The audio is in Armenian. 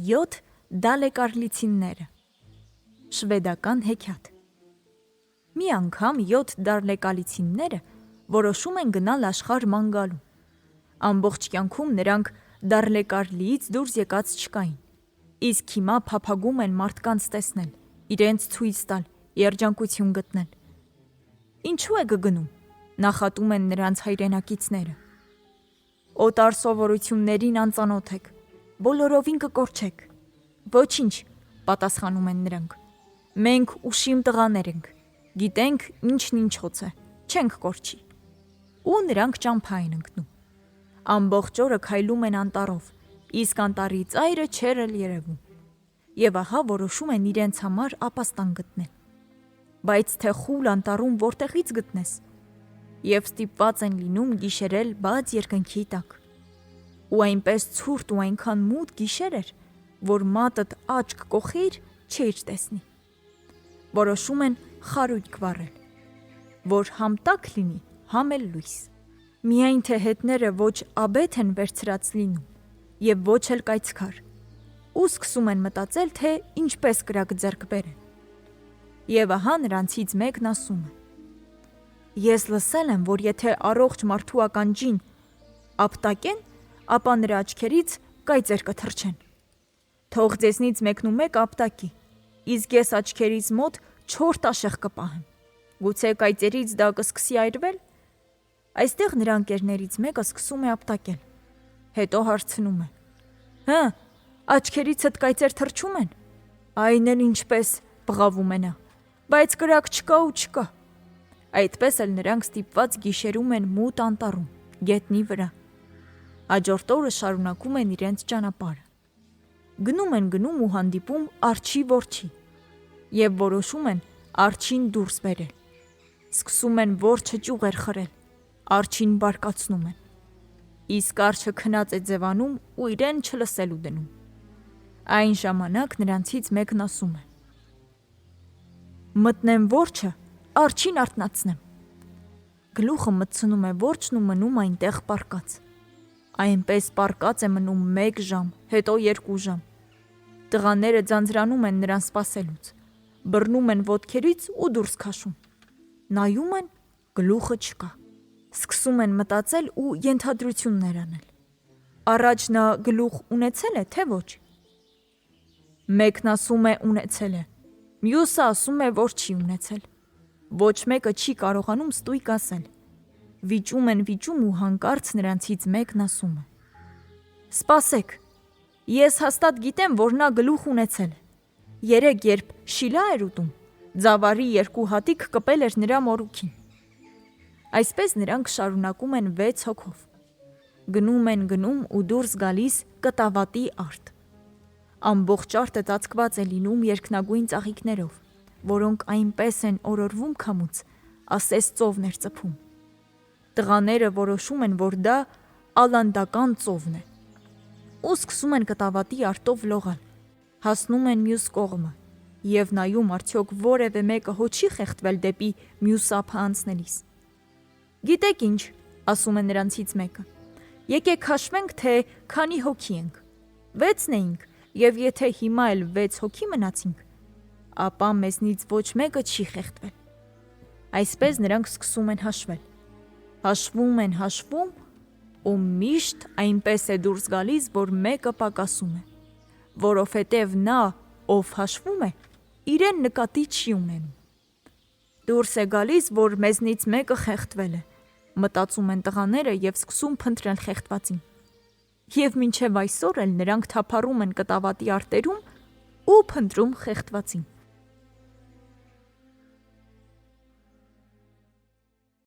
7 դալեկարլիցինները։ Շվեդական հեքիաթ։ Մի անգամ 7 դալեկարլիցինները որոշում են գնալ աշխարհ գալու։ Ամբողջ կյանքում նրանք դալեկարլիից դուրս եկած չկային։ Իսկ հիմա փափագում են մարդկանց տեսնել, իրենց ցույց տալ, երջանկություն գտնել։ Ինչու է գնում, նախատում են նրանց հայրենակիցները։ Օտար սովորություններին անծանոթ եք, բոլորովին կկորչեք։ Ոչինչ, պատասխանում են նրանք։ Մենք ուշիմ տղաներ ենք, գիտենք ինչն ինչոց է, չենք կորչի։ Ու նրանք ճամփա են ընկնում։ Ամբողջ օրը քայլում են անտառով, իսկ անտառի ծայրը չէր էլ երևում։ Եվ ահա որոշում են իրենց համար ապաստան գտնել։ Բայց թե խուլ անտառում որտեղից գտնես։ Եվ ստիպված են լինում գիշերել բաց երկնքի տակ։ Ու այնպես ցուրտ ու այնքան մութ գիշեր էր, որ մատդ աչք կոխիր չէր տեսնի։ Որոշում են խարույկ վառել, որ համ տաք լինի, համ էլ լույս։ Միայն թե հետները ոչ աբեթ են վերցրած լինում եւ ոչ էլ կայծքար։ Ու սկսում են մտածել, թե ինչպես կրակ ձեռք բերեն։ Եվ ահա նրանցից մեկն ասում է. Ես լսել եմ, որ եթե առողջ մարդու ականջին ապտակեն, ապա նրա աչքերից կայծեր կթռչեն։ Թող ձեզնից մեկն ու մեկ ապտակի, իսկ ես աչքերից մոտ 4 տաշեղ կպահեմ։ Գուցե կայծերից դա կսկսի այրվել։ Այստեղ նրա ընկերներից մեկը սկսում է ապտակել։ Հետո հարցնում է. Հը, աչքերիցդ կայծեր թռչում են։ Այն էլ ինչպես, բղավում է նա, բայց կրակ չկա ու չկա։ Այդպես էլ նրանք ստիպված գիշերում են մութ անտառում, գետնի վրա։ Հաջորդ օրը շարունակում են իրենց ճանապարհը։ Գնում ու հանդիպում արջի որջի եւ որոշում են արջին դուրս բերել։ Սկսում են որջը ճյուղեր խրել, արջին բարկացնում են։ Իսկ արջը քնած է ձևանում ու իրեն չլսելու դնում։ Այն ժամանակ նրանցից մեկն ասում է. Մտնեմ որջը, արջին արթնացնեմ։ Գլուխը մտցնում է որջն ու մնում այնտեղ պառկած։ Այնպես պառկած է մնում 1 ժամ, հետո 2 ժամ։ Տղաները ձանձրանում են նրան սպասելուց, բռնում են ոտքերից ու դուրս քաշում։ Նայում են, գլուխը չկա։ Սկսում են մտածել ու ենթադրություններ անել։ Առաջ նա գլուխ ունեցել է, թե ոչ։ Մեկն ասում է ունեցել է, մյուսը ասում է, որ չի ունեցել։ Ոչ մեկը չի կարողանում ստույգ ասել։ Վիճում են ու հանկարծ նրանցից մեկն ասում է. Սպասեք, ես հաստատ գիտեմ, որ նա գլուխ ունեցել է։ Երեկ երբ շիլա էր ուտում, ձավարի 2 հատիկ կպել էր նրա մորուքին։ Այսպես նրանք շարունակում են 6 հոգով։ Գնում են ու դուրս գալիս կտավատի արտ։ Ամբողջ արտը ծածկված է լինում երկնագույն ծաղիկներով, որոնք այնպես են օրորվում քամուց, ասես ծովներ ծփում։ Տղաները որոշում են, որ դա ալանդական ծովն է։ Ու սկսում են կտավատի արտով լողալ։ Հասնում են մյուս կողմը եւ նայում արդյոք որևէ մեկը հոչի խեղդվել դեպի մյուս ափը անցնելիս։ Գիտեք ինչ, ասում է նրանցից մեկը։ Եկեք հաշվենք, թե քանի հոգի ենք։ 6-ն էինք, եւ եթե հիմա էլ 6 հոգի մնացինք, ապա մեզնից ոչ մեկը չի խեղդվել։ Այսպես նրանք սկսում են հաշվել։ Հաշվում ու միշտ այնպես է դուրս գալիս, որ մեկը պակասում է, որովհետև նա, ով հաշվում է, իրեն նկատի չի ունենում։ Դուրս է գալիս, որ մեզնից մեկը խեղդվել է, մտածում են տղաները եւ սկսում փնտրել խեղդվածին։ Եվ մինչև այսօր էլ նրանք թափառում են կտավատի արտերում ու փնտրում խեղդվածին։